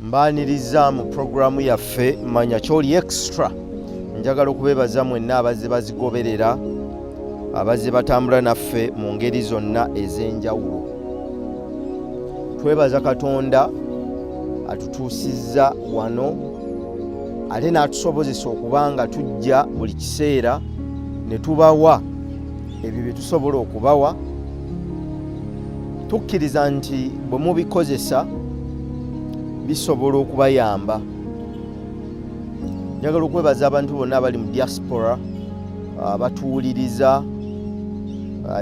Mbaniriza mu programu yaffe ManyaKyoliExtra. Njagala okubeebaza mwenna abazze bazigoberera, abazze batambula naffe mu ngeri zonna ez'enjawulo. Twebaza Katonda atutuusizza wano ate n'atusobozesa okubanga tujja buli kiseera ne tubawa ebyo bye tusobola okubawa. Tukkiriza nti bwe mubikozesa bisobola okubayamba. Njagala okwebaza abantu bonna abali mu diaspora abatuwuliriza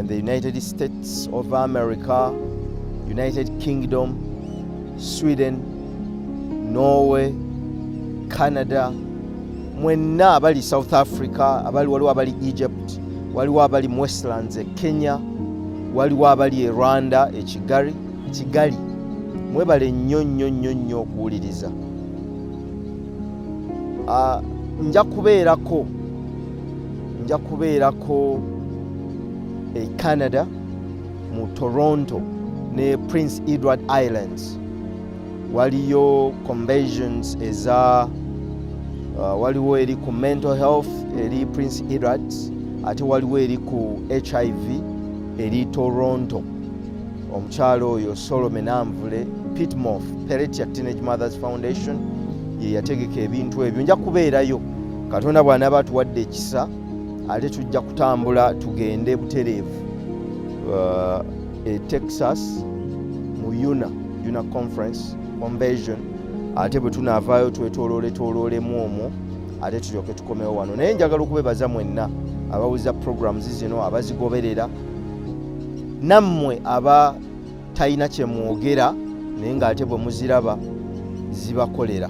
in the United States of America, United Kingdom, Sweden, Norway, Canada, mwenna abali South Africa, waliwo abali Egypt, waliwo abali mu Westlands, Kenya, waliwo abali Rwanda, Kigali. Mwebale nnyo okuwuliriza. Nja kubeerako Canada mu Toronto ne Prince Edward Islands. Waliyo conventions waliwo eri ku mental health eri Prince Edward, ate waliwo eri ku HIV eri Toronto. Omukyalo oyo Solomon Amvule Pitmoff Peletia Teenage Mothers Foundation ye yategeka ebintu ebyo. Nja kubeerayo Katonda bw'anaaba atuwadde ekisa, ate tujja kutambula tugende butereevu Texas mu UNA Conference Convention, ate bwe tunaavaayo twetooloolemu omwo ate tulyoke tukomewo wano. Naye njagala okubeebaza mwenna abawuliza programs zino, abazigoberera, nammwe aba talina kye mwogera naye ng'ate bwe muziraba zibakolera.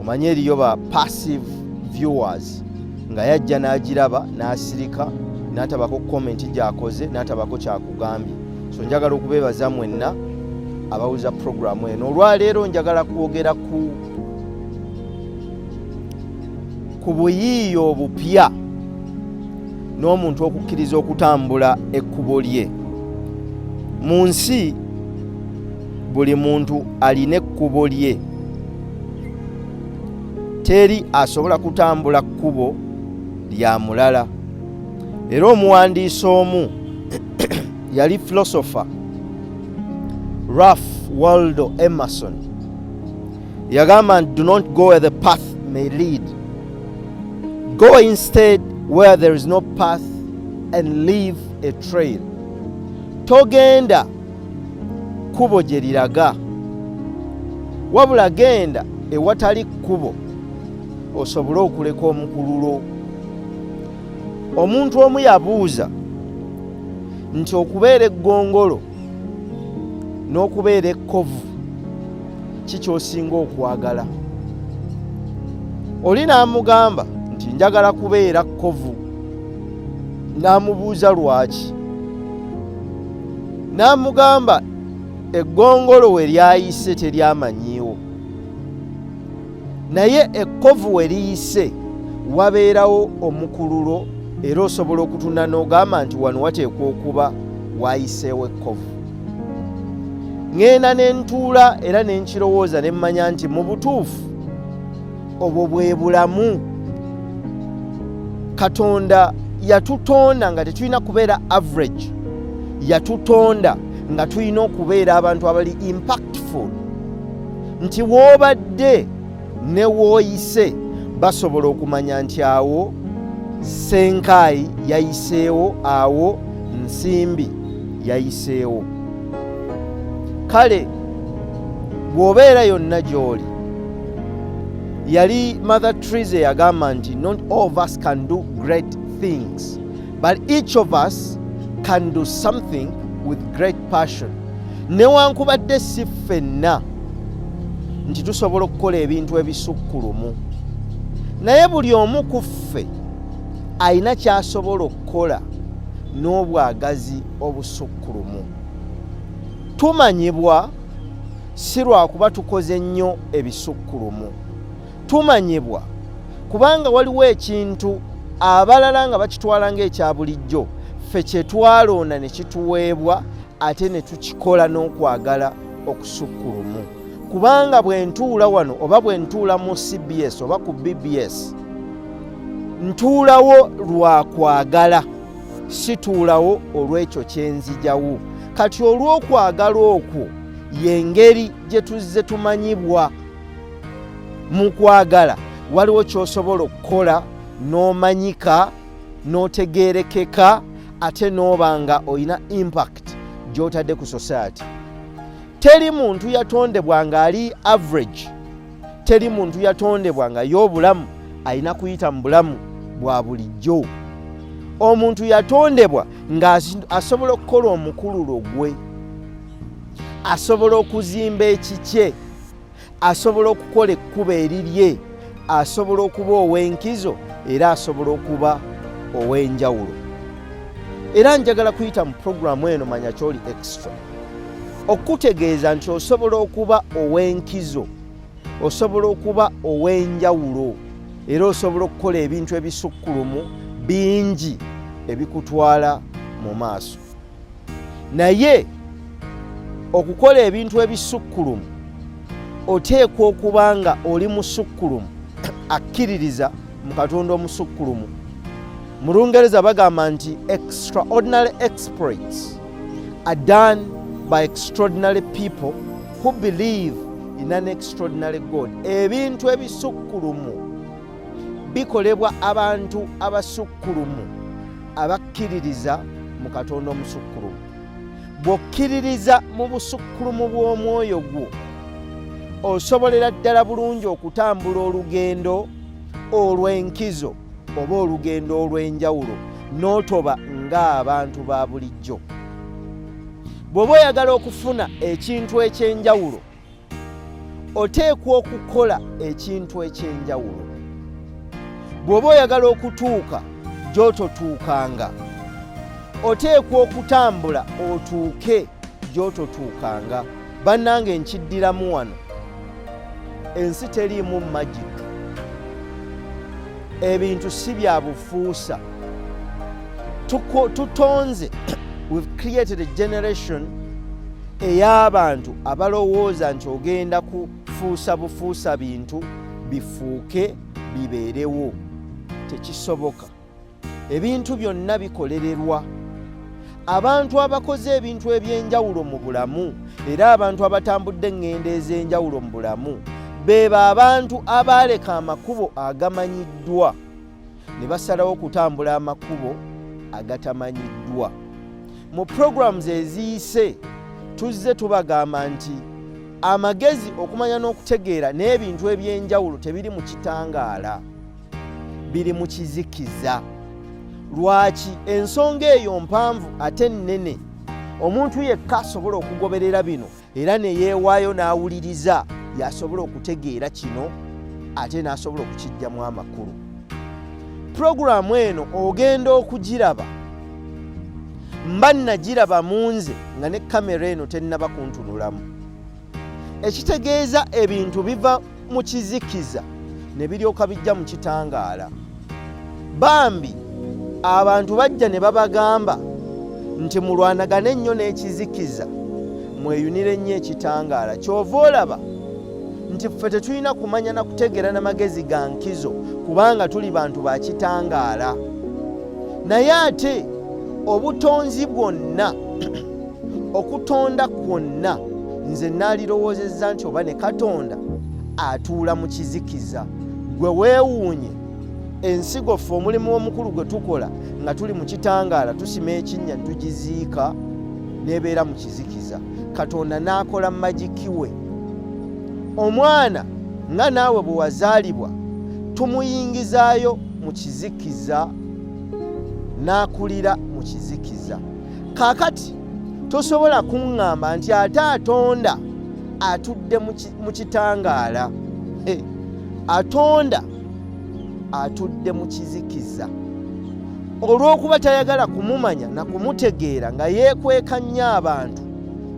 Omanye eriyo ba passive viewers nga yajja n'agiraba n'asirika n'atabako comment gy'akoze n'atabako kyakugambye. So njagala okubeebaza mwenna abawuliza programu eno. Olwaleero njagala kwogera ku buyiiya obupya n'omuntu okukkiriza okutambula ekkubo lye. Mu nsi buli muntu alina ekkubo lye. Teri asobola kutambula kkubo lya mulala. Era omuwandiisi omu yali philosopher Ralph Waldo Emerson yagamba nti, do not go where the path may lead. Go instead where there is no path and leave a trail. Togenda kkubo gye liraga, wabula genda ewatali kkubo osobole okuleka omukululo. Omuntu omu yabuuza nti okubeera eggongolo n'okubeera ekkovu ki ky'osinga okwagala? Olina amugamba nti njagala kubeera kkovu. N'amubuuza lwaki? N'amugamba eggongolo we lyayise teryamanyiiwo, naye ekkovu we liyise wabeerawo omukululo, era osobola okutunda n'ogamba nti wano wateekwa okuba wayiseewo ekkovu. Ngenda ne ntuula era ne nkirowooza ne mmanya nti mu butuufu obwo bwe bulamu. Katonda yatutonda nga tetulina kubeera average, yatutonda nga tulina okubeera abantu abali impactful, nti woobadde ne wooyise basobola okumanya nti awo Ssenkaayi yayiseewo, awo Nsimbi yayiseewo. Kale bw'obeera yonna gy'oli, yali Mother Teresa yagamba nti not all of us can do great things, but each of us can do something with great passion. Newankubadde si ffenna nti tusobola okukola ebintu ebisukkulumu, naye buli omu ku ffe alina ky'asobola okukola n'obwagazi obusukkulumu. Tumanyibwa si lwakuba tukoze nnyo ebisukkulumu, tumanyibwa kubanga waliwo ekintu abalala nga bakitwala ng'ekya bulijjo, ffe kye twalonda ne kituweebwa ate ne tukikola n'okwagala okusukkulumu. kubanga bwe ntuula wano oba bwe ntuula mu CBS oba ku BBS ntuulawo lwa kwagala, situulawo olw'ekyo kye nzijawo. Kati olw'okwagala okwo y'engeri gye tuzze tumanyibwa. Mu kwagala waliwo ky'osobola okukola n'omanyika n'otegeerekeka ate n'oba nga olina impact gy'otadde ku society. Teri muntu yatondebwa ng'ali average, teri muntu yatondebwa nga y'obulamu alina kuyita mu bulamu bwa bulijjo. Omuntu yatondebwa ng'asobola okukola omukululo gwe, asobola okuzimba ekikye, asobola okukola ekkubo erirye, asobola okuba ow'enkizo era asobola okuba ow'enjawulo. Era njagala kuyita mu puroguramu eno ManyaKyoliExtra okutegeeza nti osobola okuba ow'enkizo, osobola okuba ow'enjawulo era osobola okukola ebintu ebisukkulumu bingi ebikutwala mu maaso. Naye okukola ebintu ebisukkulumu oteekwa okuba nga oli musukkulumu akkiririza mu Katonda omusukkulumu. Mu Lungereza bagamba nti extraordinary exploits are done by extraordinary people who believe in an extraordinary God. Ebintu ebisukkulumu bikolebwa abantu abasukkulumu abakkiririza mu Katonda omusukkulumu. Bw'okkiririza mu busukkulumu bw'omwoyo gwo osobolera ddala bulungi okutambula olugendo olw'enkizo oba olugendo olw'enjawulo n'otoba ng'abantu ba bulijjo. Bw'oba oyagala okufuna ekintu eky'enjawulo oteekwa okukola ekintu eky'enjawulo. Bw'oba oyagala okutuuka gy'ototuukanga oteekwa okutambula otuuke gy'ototuukanga. Bannange nkiddiramu wano, ensi teriimu magic, ebintu si bya bufuusa. Tutonze, we've created a generation ey'abantu abalowooza nti ogenda kufuusa bufuusa bintu bifuuke bibeerewo. Tekisoboka. Ebintu byonna bikolererwa. Abantu abakoze ebintu eby'enjawulo mu bulamu era abantu abatambudde eŋŋendo ez'enjawulo mu bulamu beebo abantu abaaleka amakubo agamanyiddwa ne basalawo okutambula amakubo agatamanyiddwa. Mu programs eziyise tuzze tubagamba nti amagezi okumanya n'okutegeera n'ebintu eby'enjawulo tebiri mu kitangaala, biri mu kizikiza. Lwaki? Ensonga eyo mpanvu ate nnene. Omuntu yekka asobola okugoberera bino era ne yeewaayo n'awuliriza yasobola okutegeera kino ate n'asobola okukiggyamu amakulu. Puroguramu eno ogenda okugiraba, mba nagiraba mu nze nga ne kamera eno tennaba kuntunulamu. Ekitegeeza ebintu biva mu kizikiza ne biryoka bijja mu kitangaala. Bambi abantu bajja ne babagamba nti mulwanagane ennyo n'ekizikiza mweyunire nnyo ekitangaala. Kyova olaba nti ffe tetulina kumanya na kutegeera n'amagezi ga nkizo kubanga tuli bantu ba kitangaala. Naye ate obutonzi bwonna okutonda kwonna nze naalirowoozezza nti oba ne Katonda atuula mu kizikiza. Gwe weewuunye ensigo ffe omulimu omukulu gwe tukola nga tuli mu kitangaala tusima ekinnya tugiziika n'ebeera mu kizikiza. Katonda n'akola magiki we. Omwana nga naawe bwe wazaalibwa tumuyingizaayo mu kizikiza n'akulira mu kizikiza. Kaakati tosobola kuŋŋamba nti ate atonda atudde mu kitangaala. Atonda atudde mu kizikiza. Olw'okuba tayagala kumumanya na kumutegeera nga yeekweka nnyo abantu,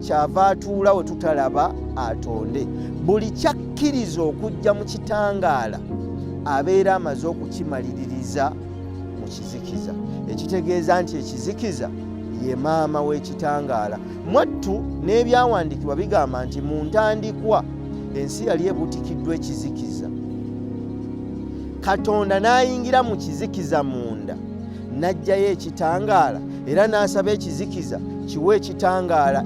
kyava atuula we tutalaba atonde. Buli kyakkiriza okujja mu kitangaala abeera amaze okukimaliririza mu kizikiza. Ekitegeeza nti ekizikiza ye maama w'ekitangaala. Mwattu n'ebyawandiikibwa bigamba nti mu ntandikwa ensi yali ebutikiddwa ekizikiza. Katonda n'ayingira mu kizikiza munda n'aggyayo ekitangaala era n'asaba ekizikiza kiwe ekitangaala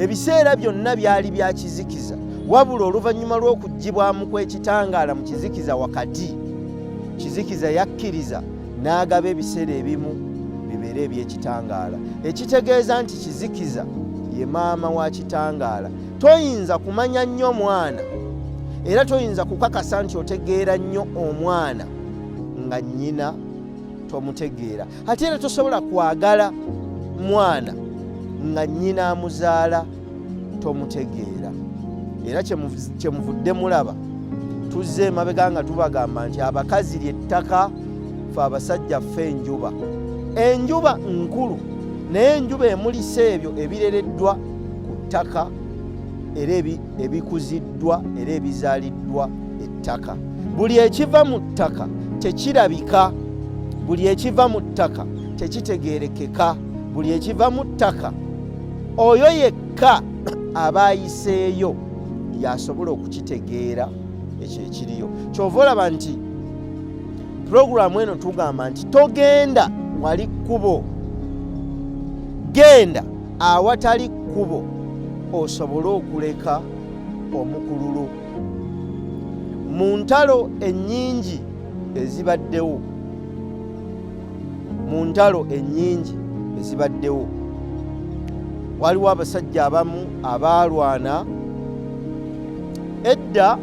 ebiseera byonna byali bya kizikiza, wabula oluvannyuma lw'okuggyibwamu kw'ekitangaala mu kizikiza wakati, kizikiza yakkiriza n'agaba ebiseera ebimu bibeere eby'ekitangaala, ekitegeeza nti kizikiza ye maama wa kitangaala. Toyinza kumanya nnyo mwana era toyinza kukakasa nti otegeera nnyo omwana nga nnyina tomutegeera, ate era tosobola kwagala mwana nga nnyina amuzaala tomutegeera. Era kyemuvudde mulaba tuzze emabega nga tubagamba nti abakazi ly'ettaka, fe abasajja ffe enjuba. Enjuba nkulu naye enjuba emulisa ebyo ebirereddwa ku ttaka era ebikuziddwa era ebizaaliddwa ettaka. Buli ekiva mu ttaka tekirabika, buli ekiva mu ttaka tekitegeerekeka, buli ekiva mu ttaka oyo yekka aba ayiseeyo yasobola okukitegeera ekyo ekiriyo. Kyova olaba nti puroguramu eno tugamba nti togenda wali kkubo, genda awatali kkubo osobole okuleka omukululu. Mu ntalo ennyingi ezibaddewo, mu ntalo ennyingi ezibaddewo waliwo abasajja abamu abaalwana edda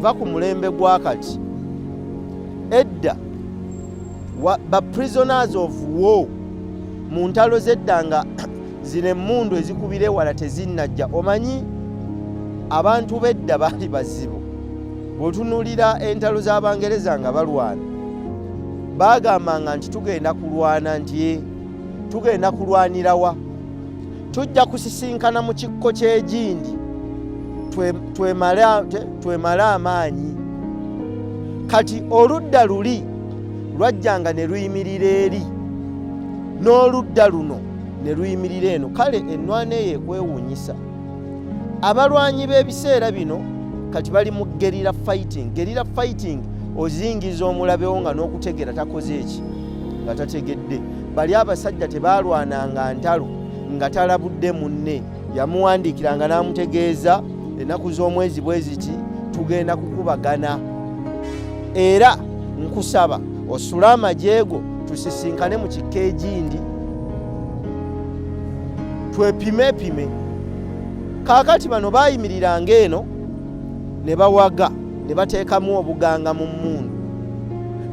va ku mulembe gwa kati, edda ba prisoners of war mu ntalo z'edda nga zino emmundu ezikubira ewala tezinnajja. Omanyi abantu b'edda baali bazibu. Bw'otunuulira entalo z'Abangereza nga balwana baagambanga nti tugenda kulwana nti tugenda kulwanira wa? Tujja kusisinkana mu kikko ky'egindi twemale amaanyi. Kati oludda luli lwajjanga ne luyimirira eri n'oludda luno ne luyimirira eno. Kale ennwana eyo ekwewuunyisa. Abalwanyi b'ebiseera bino kati bali mu gerilla fighting. Gerilla fighting ozingiza omulabewo nga n'okutegeera takoze eki nga tategedde. Bali abasajja tebaalwananga ntalo nga talabudde munne, yamuwandiikiranga n'amutegeeza ennaku z'omwezi bwe ziti tugenda kukubagana, era nkusaba osule amajeego tusisinkane mu kikko egindi twepimepime. Kaakati bano baayimiriranga eno ne bawaga ne bateekamu obuganga mu mmundu,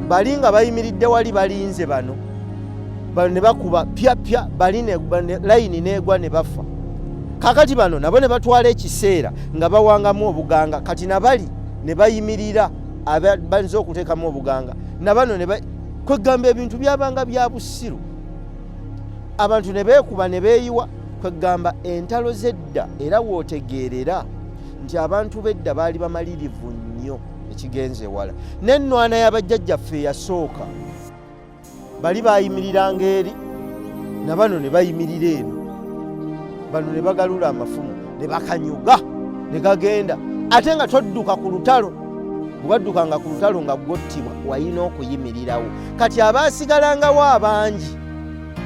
bali nga bayimiridde wali balinze bano ne bakuba pyapya, bali layini neegwa ne bafa. Kaakati bano nabo ne batwala ekiseera nga bawangamu obuganga, kati nabali ne bayimirira abanze okuteekamu obuganga, nabano kwegamba ebintu byabanga bya busiru. Abantu ne beekuba ne beeyiwa, kwegamba entalo z'edda. Era wootegeerera nti abantu b'edda baali bamalirivu nnyo ekigenze ewala. N'ennwana y'abajjajjaffe eyasooka bali baayimiriranga eri, nabano ne bayimirira eno, bano ne bagalula amafumu ne bakanyuga ne gagenda. Ate nga todduka ku lutalo, bwaddukanga ku lutalo nga gwottibwa wayina okuyimirirawo. Kati abaasigalangawo abangi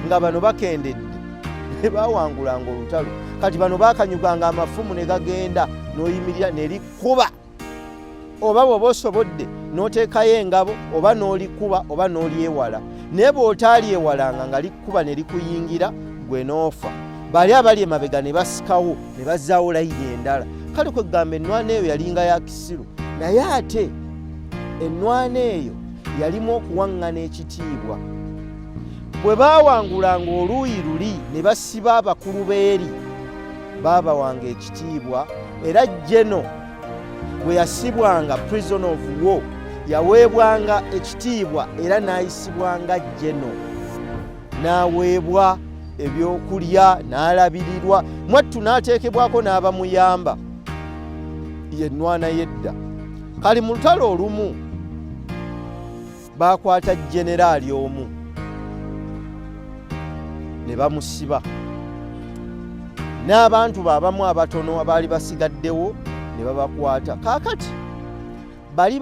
nga bano bakendedde ne bawangulanga olutalo. Kati bano bakanyuganga amafumu ne gagenda, n'oyimirira ne likuba, oba bw'oba osobodde n'oteekayo engabo, oba n'olikuba oba n'olyewala. Naye bw'otaalyewalanga nga likuba ne likuyingira, gwe n'ofa. Bali abali emabega ne basikawo ne bazzaawo layini endala. Kale kwegamba ennwana eyo yalinga ya kisiru, naye ate ennwana eyo yalimu okuwaŋŋana ekitiibwa. Bwe baawangulanga oluuyi luli ne basiba abakulu beeri, baabawanga ekitiibwa. Era jeno bwe yasibwanga prison of war yaweebwanga ekitiibwa era n'ayisibwanga jeno, n'aweebwa ebyokulya, n'alabirirwa. Mwattu n'ateekebwako n'abamuyamba, ye nnwana y'edda. Kali mu lutalo olumu baakwata jeneraali omu ne bamusiba, n'abantu be abamu abatono abaali basigaddewo ne babakwata. Kaakati bali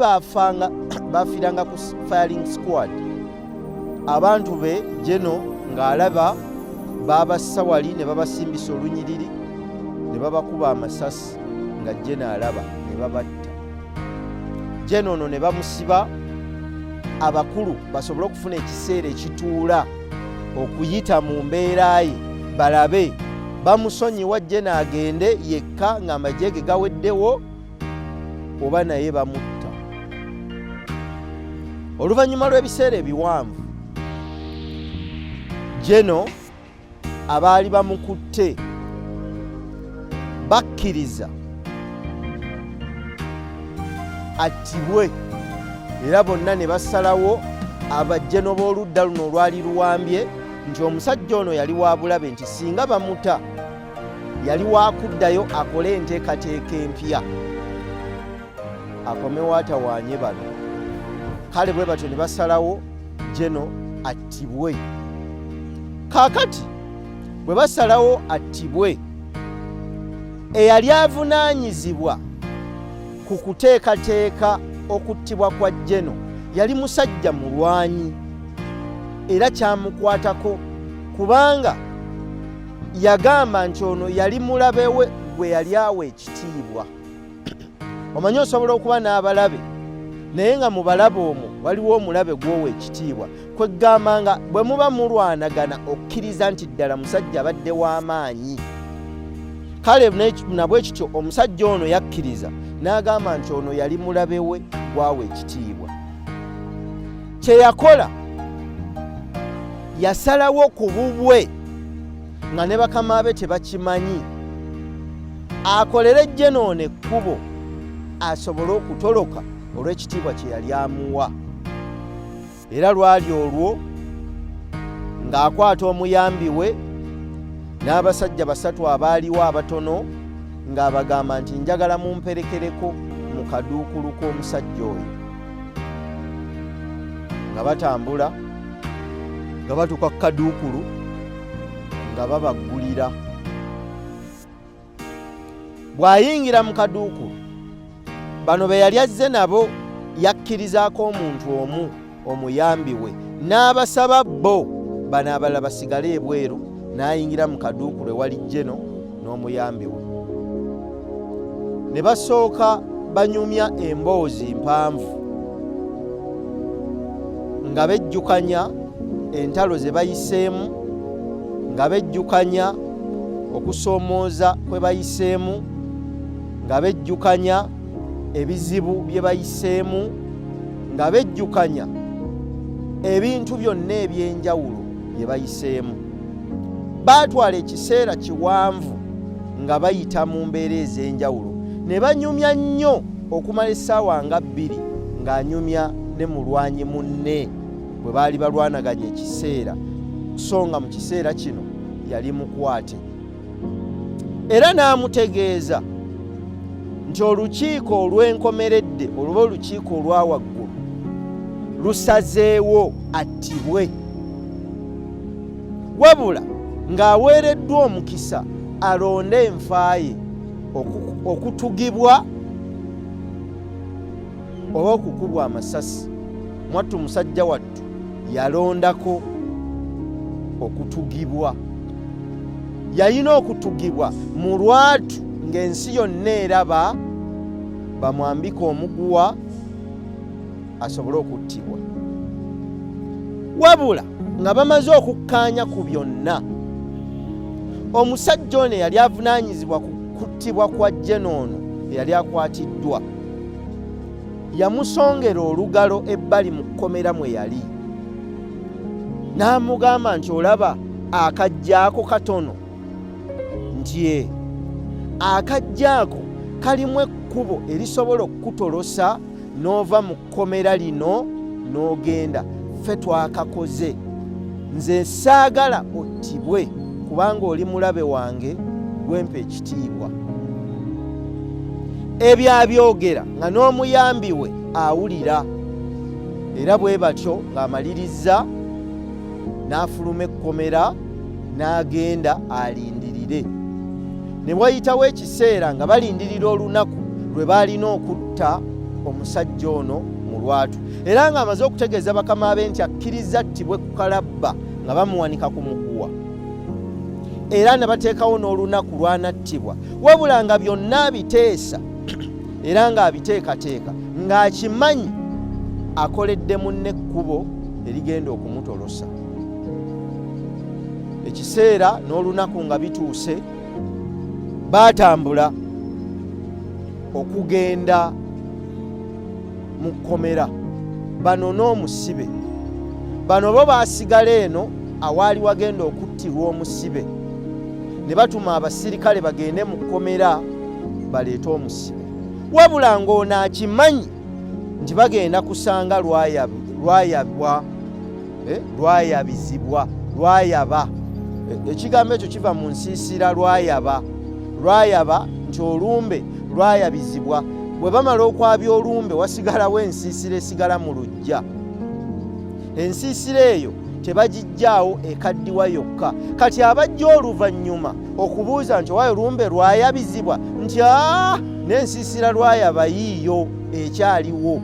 bafiiranga ku firing squad, abantu be Jeno ng'alaba babassa wali ne babasimbisa olunyiriri ne babakuba amasasi nga Jeno alaba ne babatta. Jeno ono ne bamusiba abakulu basobole okufuna ekiseera ekituula okuyita mu mbeera ye balabe bamusonyiwa Jeno agende yekka ng'amagye ge gaweddewo oba naye bamutta. Oluvannyuma lw'ebiseera ebiwanvu Jeno abaali bamukutte bakkiriza attibwe era bonna ne basalawo abajjeno b'oludda luno olwali luwambye nti omusajja ono yali wa bulabe nti singa bamuta yali wakuddayo akole enteekateeka empya akomewo atawaanye bano. Kale bwe batyo ne basalawo Jeno attibwe. Kaakati bwe basalawo attibwe, eyali avunaanyizibwa ku kuteekateeka okuttibwa kwa Jeno yali musajja mulwanyi era kyamukwatako kubanga yagamba nti ono yali mulabe we gwe yali awa ekitiibwa. Omanyi osobola okuba n'abalabe naye nga mu balabe omwo waliwo omulabe gw'owa ekitiibwa, kwegamba nga bwe muba mulwanagana okkiriza nti ddala musajja abadde w'amaanyi. Kale nabwe kityo omusajja ono yakkiriza n'agamba nti ono yali mulabe we gwawa ekitiibwa. Kye yakola yasalawo ku bubwe nga ne bakama be tebakimanyi akolere Jeno ono ekkubo asobole okutoloka olw'ekitiibwa kye yali amuwa. Era lwali olwo ng'akwata omuyambi we n'abasajja basatu abaaliwo abatono ng'abagamba nti njagala mumperekereko mu kaduukulu k'omusajja oyo. Nga batambula nga batuuka ku kaduukulu nga babaggulira. Bw'ayingira mu kaduukulu bano be yali azze nabo yakkirizaako omuntu omu omuyambi we n'abasaba bo bano abalala basigale ebweru, n'ayingira mu kaduukulu ewali Jeno n'omuyambi we. Ne basooka banyumya emboozi mpanvu nga bejjukanya entalo ze bayiseemu, nga bejjukanya okusoomooza kwe bayiseemu, nga bejjukanya ebizibu bye bayiseemu, nga bejjukanya ebintu byonna eby'enjawulo bye bayiseemu. Baatwala ekiseera kiwanvu nga bayita mu mbeera ez'enjawulo ne banyumya nnyo okumala essaawa nga 2 ng'anyumya ne mulwanyi munne bwe baali balwanaganya ekiseera, so nga mu kiseera kino yali mukwate. Era n'amutegeeza nti olukiiko olw'enkomeredde oluba olukiiko olwa waggulu lusazeewo attibwe, wabula ng'aweereddwa omukisa alonde enfaaye okutugibwa oba okukubwa amasasi. Mwattu musajja wattu yalondako okutugibwa. Yalina okutugibwa mu lwatu ng'ensi yonna eraba bamwambika omuguwa asobole okuttibwa. Wabula nga bamaze okukkaanya ku byonna, omusajja ono yali avunaanyizibwa ku kuttibwa kwa Jeno ono eyali akwatiddwa yamusongera olugalo ebbali mu kkomera mwe yali, n'amugamba nti olaba akajjaako katono, nti akajjaako kalimu ekkubo erisobola okukutolosa n'ova mu kkomera lino n'ogenda. Ffe twakakoze, nze saagala ottibwe kubanga oli mulabe wange gwempa ekitiibwa. Ebyo abyogera nga n'omuyambi we awulira, era bwe batyo ng'amaliriza n'afuluma ekkomera n'agenda alindirire. Ne wayitawo ekiseera nga balindirira olunaku lwe balina okutta omusajja ono mu lwatu, era ng'amaze okutegeeza bakama be nti akkiriza attibwe ku kalabba nga bamuwanika ku muguwa, era ne bateekawo n'olunaku lw'anattibwa, wabula nga byonna abiteesa era ng'abiteekateeka ng'akimanyi akoledde munne ekkubo erigenda okumutolosa. Ekiseera n'olunaku nga bituuse, baatambula okugenda mu kkomera. Bano n'omusibe, bano bo baasigala eno awaali wagenda okuttirwa omusibe, ne batuma abasirikale bagende mu kkomera baleete omusibe, wabula ng'ono akimanyi nti bagenda kusanga lwayaba. Ekigambo ekyo kiva mu nsiisira lwayaba nti olumbe lwayabizibwa. Bwe bamala okwabya olumbe wasigalawo ensiisira esigala mu luggya. Ensiisira eyo tebagijjaawo, ekaddiwa yokka. Kati abajja oluvannyuma okubuuza nti owaye olumbe lwayabizibwa, nti n'ensiisira lwayaba yiiyo ekyaliwo.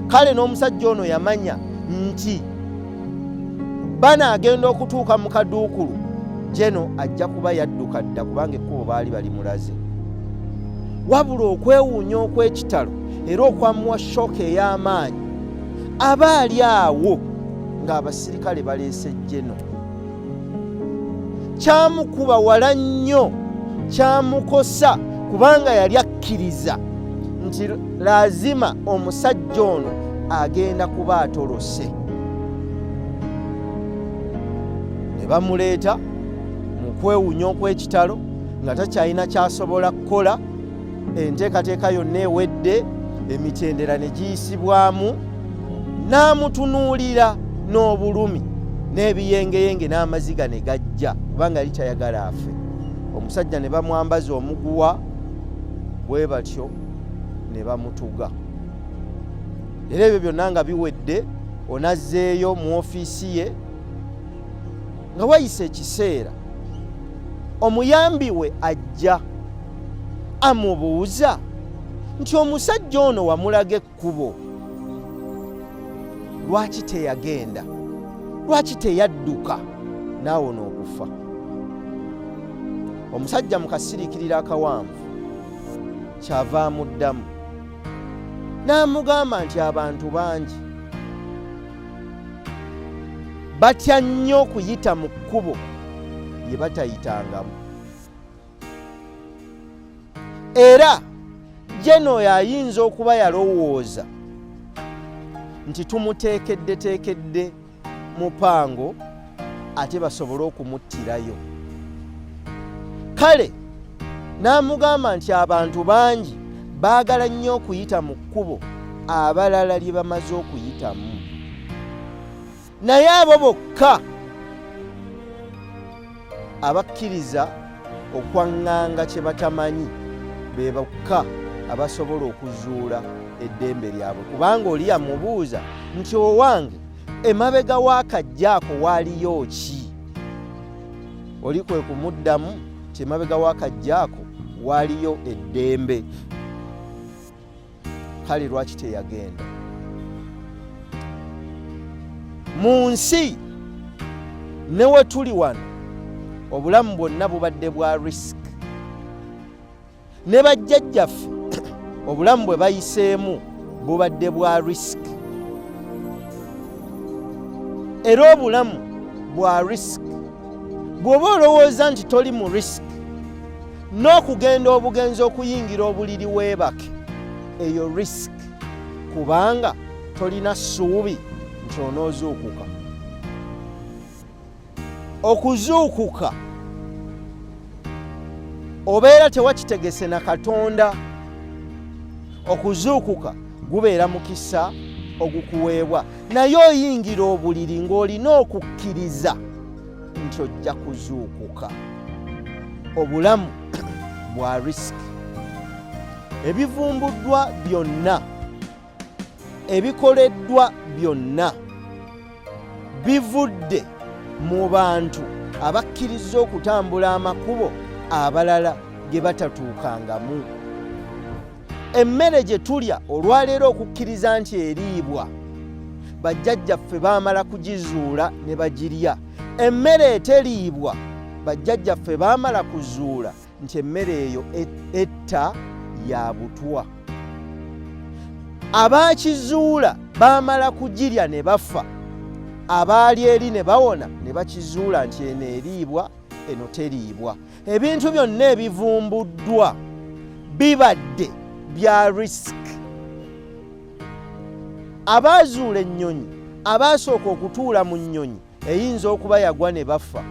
Kale n'omusajja ono yamanya nti banaagenda okutuuka mu kaduukulu, jeno ajja kuba yadduka dda kubanga ekkubo baali balimulaze. Wabula okwewuunya okw'ekitalo era okwamuwa shooka ey'amaanyi, aba ali awo ng'abasirikale baleese jeno. Kyamukuba wala nnyo, kyamukosa kubanga yali akkiriza nti lazima omusajja ono agenda kuba atolose. Ne bamuleeta mu kwewuunya okw'ekitalo nga takyalina ky'asobola kukola. Enteekateeka yonna ewedde, emitendera ne giyisibwamu, n'amutunuulira n'obulumi n'ebiyengeyenge n'amaziga ne gajja kubanga yali tayagala afe. Omusajja ne bamwambaza omuguwa bwe batyo ne bamutuga. Era ebyo byonna nga biwedde, onazzeeyo mu ofiisi ye nga wayise ekiseera, omuyambi we ajja amubuuza nti omusajja ono wamulaga ekkubo, lwaki teyagenda, lwaki teyadduka naawe n'okufa? Omusajja mu kasiriikiriro akawanvu kyava amuddamu n'amugamba nti abantu bangi batya nnyo okuyita mu kkubo lye batayitangamu, era jeno oyo ayinza okuba yalowooza nti tumuteekeddeteekedde mupango ate basobole okumuttirayo. Kale n'amugamba nti abantu bangi baagala nnyo okuyita mu kkubo abalala lye bamaze okuyitamu, naye abo bokka abakkiriza okwaŋŋanga kye batamanyi be bokka abasobola okuzuula eddembe lyabwe. Kubanga oli yamubuuza nti owange, emabega w'akajja ako waaliyo ki? Oli kwe kumuddamu nti emabega w'akajja ako waaliyo eddembe. Kale lwaki teyagenda? Mu nsi ne we tuli wano obulamu bwonna bubadde bwa risk. Ne bajjajjaffe obulamu bwe bayiseemu bubadde bwa risk. Era obulamu bwa risk. Bw'oba olowooza nti toli mu risk, n'okugenda obugenzi okuyingira obuliri weebake, eyo risk, kubanga tolina ssuubi nti onoozuukuka. Okuzuukuka obeera tewakitegese na Katonda. Okuzuukuka gubeera mukisa ogukuweebwa, naye oyingira obuliri ng'olina okukkiriza nti ojja kuzuukuka. Obulamu bwa risiki. Ebivumbuddwa byonna, ebikoleddwa byonna bivudde mu bantu abakkiriza okutambula amakubo abalala ge batatuukangamu. emmere gye tulya olwaleero okukkiriza nti eriibwa bajjajjaffe baamala kugizuula ne bagirya. Emmere eteriibwa bajjajjaffe baamala kuzuula nti emmere eyo etta ya butwa. Abaakizuula baamala kugirya ne bafa, abaali eri ne bawona ne bakizuula nti eno eriibwa eno teriibwa. Ebintu byonna ebivumbuddwa bibadde bya risk. Abaazuula ennyonyi, abaasooka okutuula mu nnyonyi eyinza okuba yagwa ne bafa,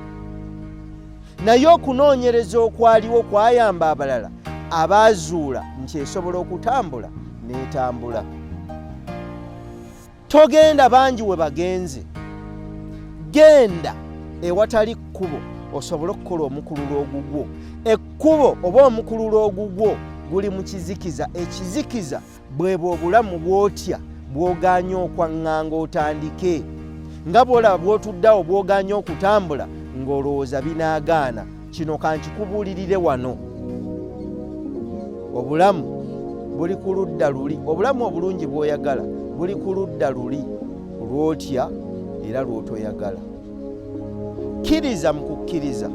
naye okunoonyereza okwaliwo kwayamba abalala abaazuula nti esobola okutambula n'etambula. Togenda bangi we bagenze, genda ewatali kkubo osobole okukola omukululo ogugwo. Ekkubo oba omukululo ogugwo guli mu kizikiza. Ekizikiza bwe bw'obulamu bw'otya bw'ogaanya okwaŋŋanga otandike. Nga bw'olaba bw'otuddawo bw'ogaanya okutambula ng'olowooza binaagaana. Kino kankikubuulirire wano. Obulamu buli ku ludda luli. Obulamu obulungi bw'oyagala buli ku ludda luli lw'otya era lw'otoyagala. Kkiriza mu kukkiriza.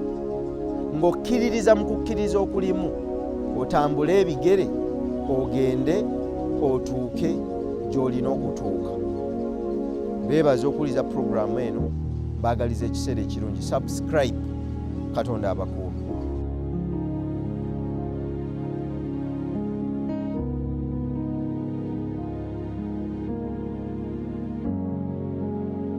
Ng'okkiririza mu kukkiriza okulimu, otambule ebigere ogende otuuke gy'olina okutuuka. Beebaza okuwuliza puroguramu eno, baagaliza ekiseera ekirungi. Subscribe. Katonda abakuume.